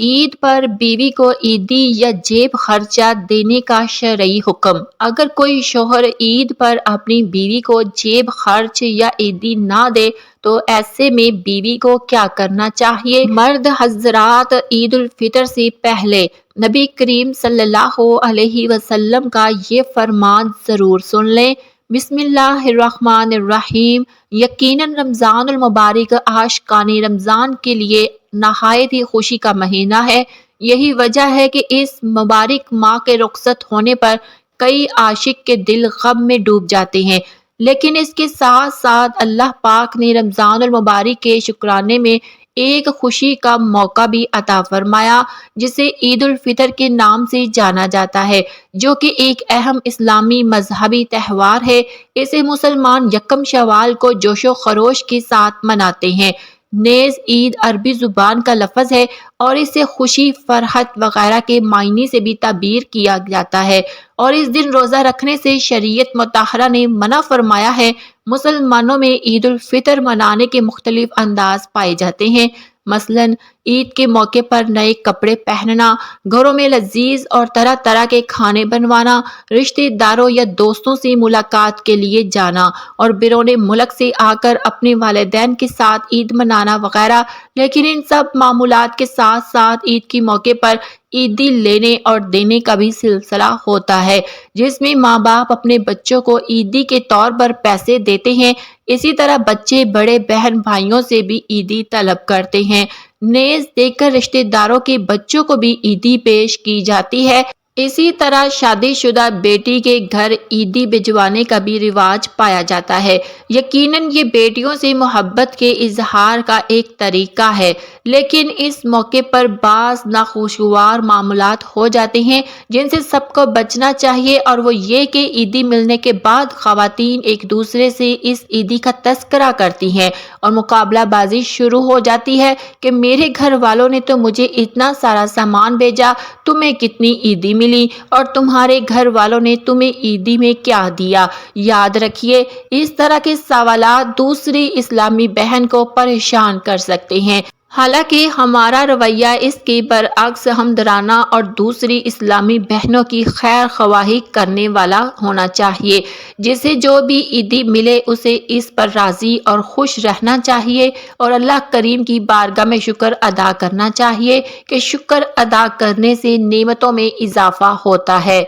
عید پر بیوی کو عیدی یا جیب خرچہ دینے کا شرعی حکم۔ اگر کوئی شوہر عید پر اپنی بیوی کو جیب خرچ یا عیدی نہ دے تو ایسے میں بیوی کو کیا کرنا چاہیے؟ مرد حضرات، عید الفطر سے پہلے نبی کریم صلی اللہ علیہ وسلم کا یہ فرمان ضرور سن لیں۔ بسم اللہ الرحمن الرحیم۔ یقیناً رمضان المبارک عاشقان رمضان کے لیے نہایت ہی خوشی کا مہینہ ہے۔ یہی وجہ ہے کہ اس مبارک ماہ کے رخصت ہونے پر کئی عاشق کے دل غم میں ڈوب جاتے ہیں، لیکن اس کے ساتھ ساتھ اللہ پاک نے رمضان المبارک کے شکرانے میں ایک خوشی کا موقع بھی عطا فرمایا، جسے عید الفطر کے نام سے جانا جاتا ہے، جو کہ ایک اہم اسلامی مذہبی تہوار ہے۔ اسے مسلمان یکم شوال کو جوش و خروش کے ساتھ مناتے ہیں۔ نیز عید عربی زبان کا لفظ ہے اور اسے خوشی، فرحت وغیرہ کے معنی سے بھی تعبیر کیا جاتا ہے، اور اس دن روزہ رکھنے سے شریعت مطہرہ نے منع فرمایا ہے۔ مسلمانوں میں عید الفطر منانے کے مختلف انداز پائے جاتے ہیں، مثلاً عید کے موقع پر نئے کپڑے پہننا، گھروں میں لذیذ اور طرح طرح کے کھانے بنوانا، رشتہ داروں یا دوستوں سے ملاقات کے لیے جانا، اور بیرون ملک سے آ کر اپنے والدین کے ساتھ عید منانا وغیرہ۔ لیکن ان سب معمولات کے ساتھ ساتھ عید کے موقع پر عیدی لینے اور دینے کا بھی سلسلہ ہوتا ہے، جس میں ماں باپ اپنے بچوں کو عیدی کے طور پر پیسے دیتے ہیں۔ اسی طرح بچے بڑے بہن بھائیوں سے بھی عیدی طلب کرتے ہیں۔ نیز دیکھ کر رشتہ داروں کے بچوں کو بھی عیدی پیش کی جاتی ہے۔ اسی طرح شادی شدہ بیٹی کے گھر عیدی بھجوانے کا بھی رواج پایا جاتا ہے۔ یقیناً یہ بیٹیوں سے محبت کے اظہار کا ایک طریقہ ہے، لیکن اس موقع پر بعض ناخوشگوار معاملات ہو جاتے ہیں جن سے سب کو بچنا چاہیے، اور وہ یہ کہ عیدی ملنے کے بعد خواتین ایک دوسرے سے اس عیدی کا تذکرہ کرتی ہیں اور مقابلہ بازی شروع ہو جاتی ہے کہ میرے گھر والوں نے تو مجھے اتنا سارا سامان بھیجا، تمہیں کتنی عیدی ملی، اور تمہارے گھر والوں نے تمہیں عیدی میں کیا دیا۔ یاد رکھیے، اس طرح کے سوالات دوسری اسلامی بہن کو پریشان کر سکتے ہیں، حالانکہ ہمارا رویہ اس کے برعکس ہمدردانہ اور دوسری اسلامی بہنوں کی خیر خواہی کرنے والا ہونا چاہیے۔ جسے جو بھی عیدی ملے اسے اس پر راضی اور خوش رہنا چاہیے، اور اللہ کریم کی بارگاہ میں شکر ادا کرنا چاہیے کہ شکر ادا کرنے سے نعمتوں میں اضافہ ہوتا ہے۔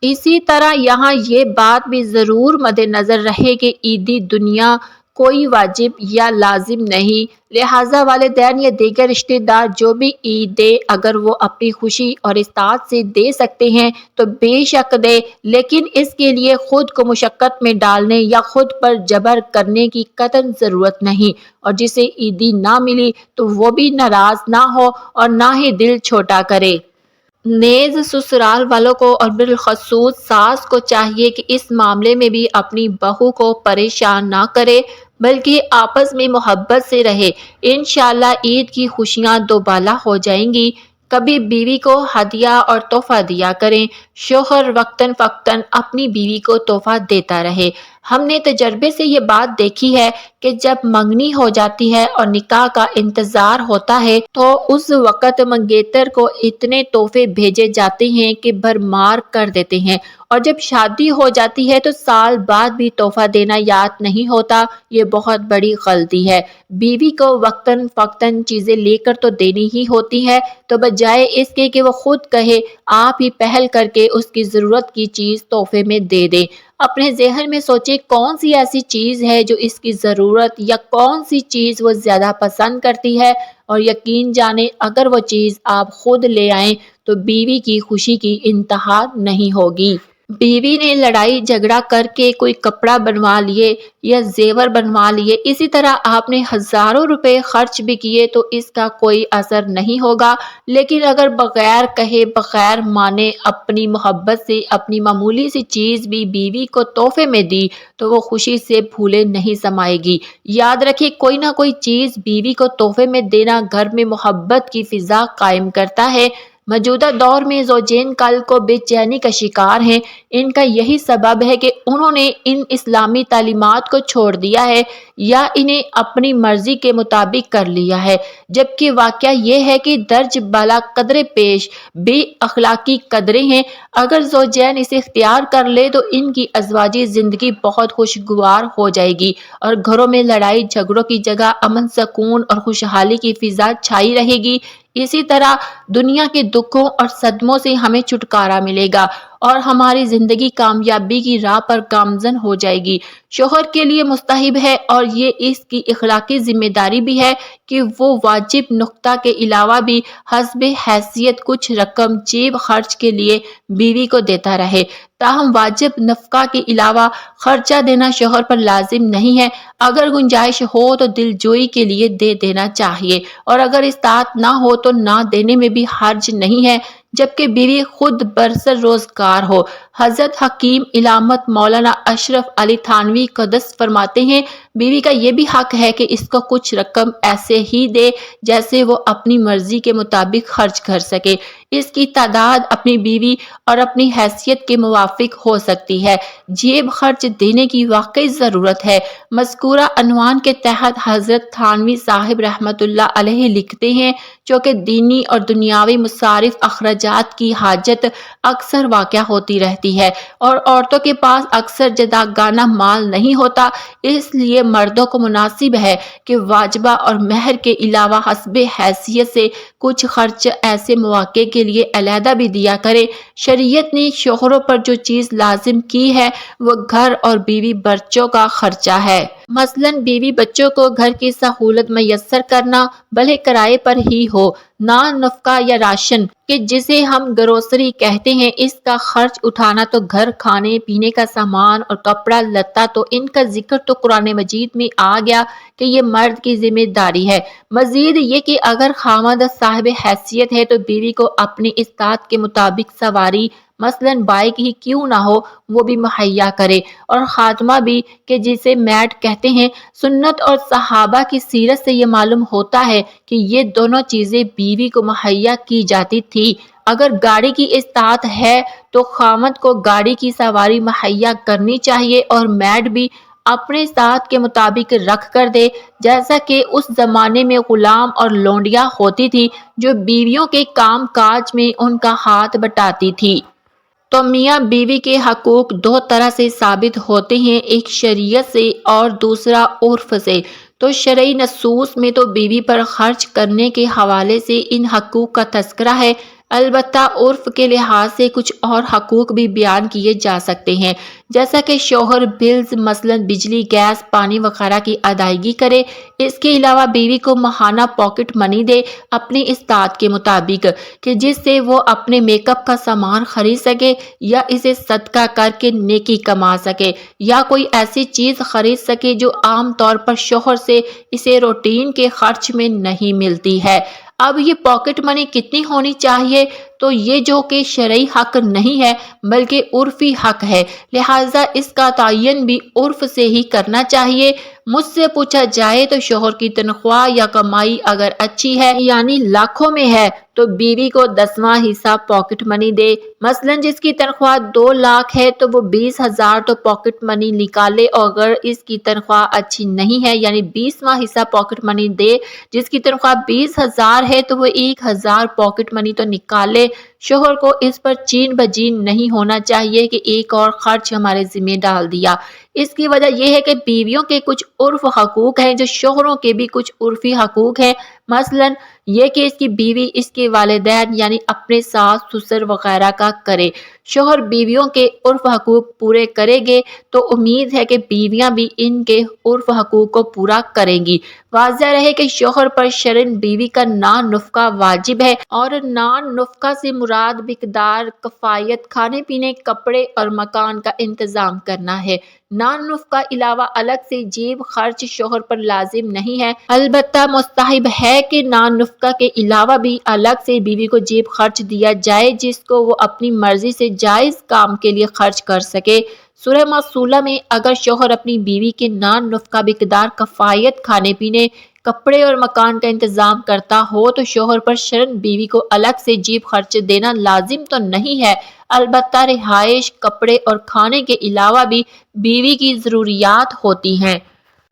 اسی طرح یہاں یہ بات بھی ضرور مد نظر رہے کہ عیدی دنیا کوئی واجب یا لازم نہیں، لہٰذا والدین یا دیگر رشتہ دار جو بھی عید دے، اگر وہ اپنی خوشی اور استطاعت سے دے سکتے ہیں تو بے شک دے، لیکن اس کے لیے خود کو مشقت میں ڈالنے یا خود پر جبر کرنے کی قطعاً ضرورت نہیں، اور جسے عیدی نہ ملی تو وہ بھی ناراض نہ ہو اور نہ ہی دل چھوٹا کرے۔ نیز سسرال والوں کو اور بالخصوص ساس کو چاہیے کہ اس معاملے میں بھی اپنی بہو کو پریشان نہ کرے، بلکہ آپس میں محبت سے رہے۔ انشاءاللہ عید کی خوشیاں دوبالا ہو جائیں گی۔ کبھی بیوی کو ہدیہ اور تحفہ دیا کریں۔ شوہر وقتاً فوقتاً اپنی بیوی کو تحفہ دیتا رہے۔ ہم نے تجربے سے یہ بات دیکھی ہے کہ جب منگنی ہو جاتی ہے اور نکاح کا انتظار ہوتا ہے تو اس وقت منگیتر کو اتنے تحفے بھیجے جاتے ہیں کہ بھرمار کر دیتے ہیں، اور جب شادی ہو جاتی ہے تو سال بعد بھی تحفہ دینا یاد نہیں ہوتا۔ یہ بہت بڑی غلطی ہے۔ بیوی کو وقتاً فوقتاً چیزیں لے کر تو دینی ہی ہوتی ہے، تو بجائے اس کے کہ وہ خود کہے، آپ ہی پہل کر کے اس کی ضرورت کی چیز تحفے میں دے دیں۔ اپنے ذہن میں سوچیں کون سی ایسی چیز ہے جو اس کی ضرورت، یا کون سی چیز وہ زیادہ پسند کرتی ہے، اور یقین جانیں اگر وہ چیز آپ خود لے آئیں تو بیوی کی خوشی کی انتہا نہیں ہوگی۔ بیوی نے لڑائی جھگڑا کر کے کوئی کپڑا بنوا لیے یا زیور بنوا لیے، اسی طرح آپ نے ہزاروں روپے خرچ بھی کیے تو اس کا کوئی اثر نہیں ہوگا، لیکن اگر بغیر کہے بغیر مانے اپنی محبت سے اپنی معمولی سی چیز بھی بیوی کو تحفے میں دی تو وہ خوشی سے پھولے نہیں سمائے گی۔ یاد رکھے، کوئی نہ کوئی چیز بیوی کو تحفے میں دینا گھر میں محبت کی فضا قائم کرتا ہے۔ موجودہ دور میں زوجین کل کو بے چینی کا شکار ہیں۔ ان کا یہی سبب ہے کہ انہوں نے ان اسلامی تعلیمات کو چھوڑ دیا ہے یا انہیں اپنی مرضی کے مطابق کر لیا ہے، جبکہ واقعہ یہ ہے کہ درج بالا قدر پیش بے اخلاقی قدریں ہیں۔ اگر زوجین اسے اختیار کر لے تو ان کی ازواجی زندگی بہت خوشگوار ہو جائے گی اور گھروں میں لڑائی جھگڑوں کی جگہ امن، سکون اور خوشحالی کی فضا چھائی رہے گی۔ اسی طرح دنیا کے دکھوں اور صدموں سے ہمیں چھٹکارا ملے گا اور ہماری زندگی کامیابی کی راہ پر گامزن ہو جائے گی۔ شوہر کے لیے مستحب ہے اور یہ اس کی اخلاقی ذمہ داری بھی ہے کہ وہ واجب نفقہ کے علاوہ بھی حسب حیثیت کچھ رقم جیب خرچ کے لیے بیوی کو دیتا رہے۔ تاہم واجب نفقہ کے علاوہ خرچہ دینا شوہر پر لازم نہیں ہے۔ اگر گنجائش ہو تو دل جوئی کے لیے دے دینا چاہیے اور اگر استطاعت نہ ہو تو نہ دینے میں بھی حرج نہیں ہے، جبکہ بیوی خود برسر روزگار ہو۔ حضرت حکیم علامت مولانا اشرف علی تھانوی قدس فرماتے ہیں، بیوی کا یہ بھی حق ہے کہ اس کو کچھ رقم ایسے ہی دے جیسے وہ اپنی مرضی کے مطابق خرچ کر سکے۔ اس کی تعداد اپنی بیوی اور اپنی حیثیت کے موافق ہو سکتی ہے۔ جیب خرچ دینے کی واقعی ضرورت ہے۔ مذکورہ عنوان کے تحت حضرت تھانوی صاحب رحمۃ اللہ علیہ لکھتے ہیں، چونکہ دینی اور دنیاوی مصارف اخراجات کی حاجت اکثر واقع ہوتی رہتی ہے اور عورتوں کے پاس اکثر جداگانہ مال نہیں ہوتا، اس لیے مردوں کو مناسب ہے کہ واجبہ اور مہر کے علاوہ حسب حیثیت سے کچھ خرچ ایسے مواقع کے لیے علیحدہ بھی دیا کرے۔ شریعت نے شوہروں پر جو چیز لازم کی ہے وہ گھر اور بیوی بچوں کا خرچہ ہے۔ مثلاً بیوی بچوں کو گھر کی سہولت میسر کرنا، بھلے کرائے پر ہی ہو۔ نان نفقہ یا راشن کہ جسے ہم گروسری کہتے ہیں، اس کا خرچ اٹھانا تو گھر، کھانے پینے کا سامان اور کپڑا لتا تو ان کا ذکر تو قرآن مجید میں آ گیا کہ یہ مرد کی ذمہ داری ہے۔ مزید یہ کہ اگر خاوند صاحب حیثیت ہے تو بیوی کو اپنی استطاعت کے مطابق سواری، مثلاً بائک ہی کیوں نہ ہو، وہ بھی مہیا کرے، اور خادمہ بھی کہ جسے میڈ کہتے ہیں۔ سنت اور صحابہ کی سیرت سے یہ معلوم ہوتا ہے کہ یہ دونوں چیزیں بیوی کو مہیا کی جاتی تھی۔ اگر گاڑی کی استطاعت ہے تو خاوند کو گاڑی کی سواری مہیا کرنی چاہیے اور میڈ بھی اپنے استطاعت کے مطابق رکھ کر دے، جیسا کہ اس زمانے میں غلام اور لونڈیاں ہوتی تھی جو بیویوں کے کام کاج میں ان کا ہاتھ بٹاتی تھی۔ تو میاں بیوی کے حقوق دو طرح سے ثابت ہوتے ہیں، ایک شریعت سے اور دوسرا عرف سے۔ تو شرعی نصوص میں تو بیوی پر خرچ کرنے کے حوالے سے ان حقوق کا تذکرہ ہے، البتہ عرف کے لحاظ سے کچھ اور حقوق بھی بیان کیے جا سکتے ہیں، جیسا کہ شوہر بلز مثلاً بجلی، گیس، پانی وغیرہ کی ادائیگی کرے۔ اس کے علاوہ بیوی کو ماہانہ پاکٹ منی دے اپنی استطاعت کے مطابق کہ جس سے وہ اپنے میک اپ کا سامان خرید سکے یا اسے صدقہ کر کے نیکی کما سکے یا کوئی ایسی چیز خرید سکے جو عام طور پر شوہر سے اسے روٹین کے خرچ میں نہیں ملتی ہے۔ اب یہ پاکٹ منی کتنی ہونی چاہیے؟ تو یہ جو کہ شرعی حق نہیں ہے بلکہ عرفی حق ہے، لہٰذا اس کا تعین بھی عرف سے ہی کرنا چاہیے۔ مجھ سے پوچھا جائے تو شوہر کی تنخواہ یا کمائی اگر اچھی ہے یعنی لاکھوں میں ہے تو بیوی کو 10واں حصہ پاکٹ منی دے۔ مثلاً جس کی تنخواہ 2 لاکھ ہے تو وہ 20,000 تو پاکٹ منی نکالے، اور اگر اس کی تنخواہ اچھی نہیں ہے یعنی 20واں حصہ پاکٹ منی دے۔ جس کی تنخواہ 20,000 ہے تو وہ 1,000 پاکٹ منی تو نکالے۔ شوہر کو اس پر چین بجین نہیں ہونا چاہیے کہ ایک اور خرچ ہمارے ذمہ ڈال دیا۔ اس کی وجہ یہ ہے کہ بیویوں کے کچھ عرف حقوق ہیں جو شوہروں کے بھی کچھ عرفی حقوق ہیں، مثلاً یہ کہ اس کی بیوی اس کے والدین یعنی اپنے ساس سسر وغیرہ کا کرے۔ شوہر بیویوں کے عرف حقوق پورے کرے گے تو امید ہے کہ بیویاں بھی ان کے عرف حقوق کو پورا کریں گی۔ واضح رہے کہ شوہر پر شرعاً بیوی کا نان نفقہ واجب ہے، اور نان نفقہ سے مراد مقدار کفایت، کھانے پینے، کپڑے اور مکان کا انتظام کرنا ہے۔ نان نفقہ علاوہ الگ سے جیب خرچ شوہر پر لازم نہیں ہے، البتہ مستحب ہے کہ نان نفقہ کے علاوہ بھی الگ سے بیوی کو جیب خرچ دیا جائے جس کو وہ اپنی مرضی سے جائز کام کے لیے خرچ کر سکے۔ سورہ موصولہ میں اگر شوہر اپنی بیوی کے نان نفقہ مقدار کفایت، کھانے پینے کپڑے اور مکان کا انتظام کرتا ہو تو شوہر پر شرعاً بیوی کو الگ سے جیب خرچ دینا لازم تو نہیں ہے، البتہ رہائش، کپڑے اور کھانے کے علاوہ بھی بیوی کی ضروریات ہوتی ہیں۔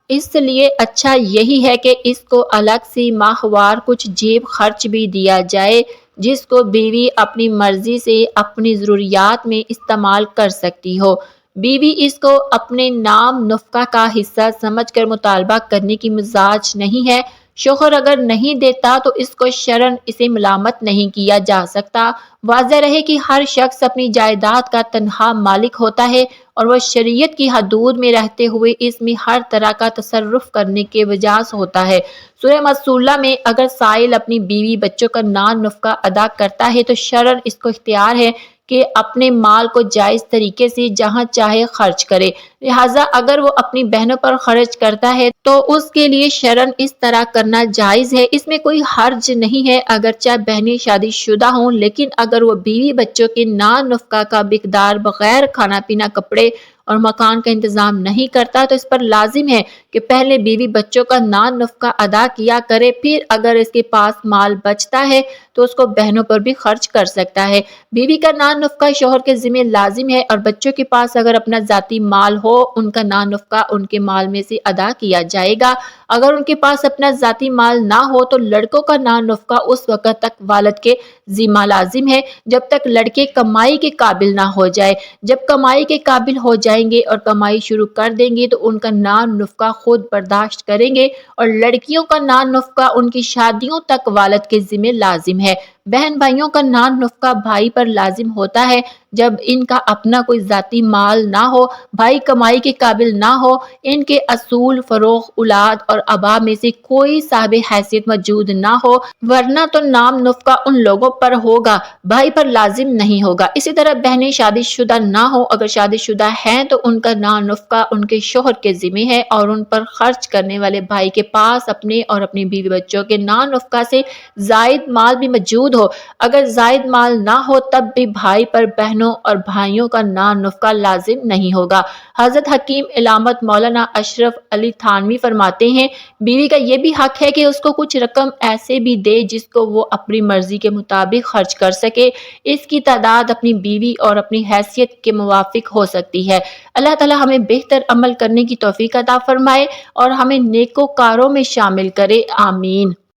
اس لیے اچھا یہی ہے کہ اس کو الگ سے ماہوار کچھ جیب خرچ بھی دیا جائے جس کو بیوی اپنی مرضی سے اپنی ضروریات میں استعمال کر سکتی ہو۔ بیوی اس کو اپنے نام نفقہ کا حصہ سمجھ کر مطالبہ کرنے کی مزاج نہیں ہے۔ شوہر اگر نہیں دیتا تو اس کو شرعاً اسے ملامت نہیں کیا جا سکتا۔ واضح رہے کہ ہر شخص اپنی جائیداد کا تنہا مالک ہوتا ہے اور وہ شریعت کی حدود میں رہتے ہوئے اس میں ہر طرح کا تصرف کرنے کے وجاز ہوتا ہے۔ سورہ مسلہ میں اگر سائل اپنی بیوی بچوں کا نان نفقہ ادا کرتا ہے تو شرعاً اس کو اختیار ہے کہ اپنے مال کو جائز طریقے سے جہاں چاہے خرچ کرے، لہٰذا اگر وہ اپنی بہنوں پر خرچ کرتا ہے تو اس کے لیے شرعاً اس طرح کرنا جائز ہے، اس میں کوئی حرج نہیں ہے اگرچہ بہنیں شادی شدہ ہوں، لیکن اگر وہ بیوی بچوں کے نان نفقہ کا مقدار بغیر کھانا پینا، کپڑے اور مکان کا انتظام نہیں کرتا تو اس پر لازم ہے کہ پہلے بیوی بچوں کا نان نفقہ ادا کیا کرے، پھر اگر اس کے پاس مال بچتا ہے تو اس کو بہنوں پر بھی خرچ کر سکتا ہے۔ بیوی کا نان نفقہ شوہر کے ذمہ لازم ہے اور بچوں کے پاس اگر اپنا ذاتی مال ہو ان کا نان نفقہ ان کے مال میں سے ادا کیا جائے گا۔ اگر ان کے پاس اپنا ذاتی مال نہ ہو تو لڑکوں کا نان نفقہ اس وقت تک والد کے ذمہ لازم ہے جب تک لڑکے کمائی کے قابل نہ ہو جائے۔ جب کمائی کے قابل ہو جائیں گے اور کمائی شروع کر دیں گے تو ان کا نان نفقہ خود برداشت کریں گے اور لڑکیوں کا نان نفقہ ان کی شادیوں تک والد کے ذمہ لازم ہے۔ بہن بھائیوں کا نان نفقہ بھائی پر لازم ہوتا ہے جب ان کا اپنا کوئی ذاتی مال نہ ہو، بھائی کمائی کے قابل نہ ہو، ان کے اصول، فروغ، اولاد اور آباء میں سے کوئی صاحب حیثیت موجود نہ ہو، ورنہ تو نام نفقہ ان لوگوں پر ہوگا، بھائی پر لازم نہیں ہوگا۔ اسی طرح بہنیں شادی شدہ نہ ہو، اگر شادی شدہ ہیں تو ان کا نان نفقہ ان کے شوہر کے ذمہ ہے اور ان پر خرچ کرنے والے بھائی کے پاس اپنے اور اپنی بیوی بچوں کے نان نفقہ سے زائد مال بھی موجود ہو۔ اگر زائد مال نہ ہو تب بھی بھائی پر بہنوں اور بھائیوں کا نان نفقہ لازم نہیں ہوگا۔ حضرت حکیم علامت مولانا اشرف علی تھانوی فرماتے ہیں، بیوی کا یہ بھی حق ہے کہ اس کو کچھ رقم ایسے بھی دے جس کو وہ اپنی مرضی کے مطابق خرچ کر سکے، اس کی تعداد اپنی بیوی اور اپنی حیثیت کے موافق ہو سکتی ہے۔ اللہ تعالی ہمیں بہتر عمل کرنے کی توفیق عطا فرمائے اور ہمیں نیکوکاروں میں شامل کرے، آمین۔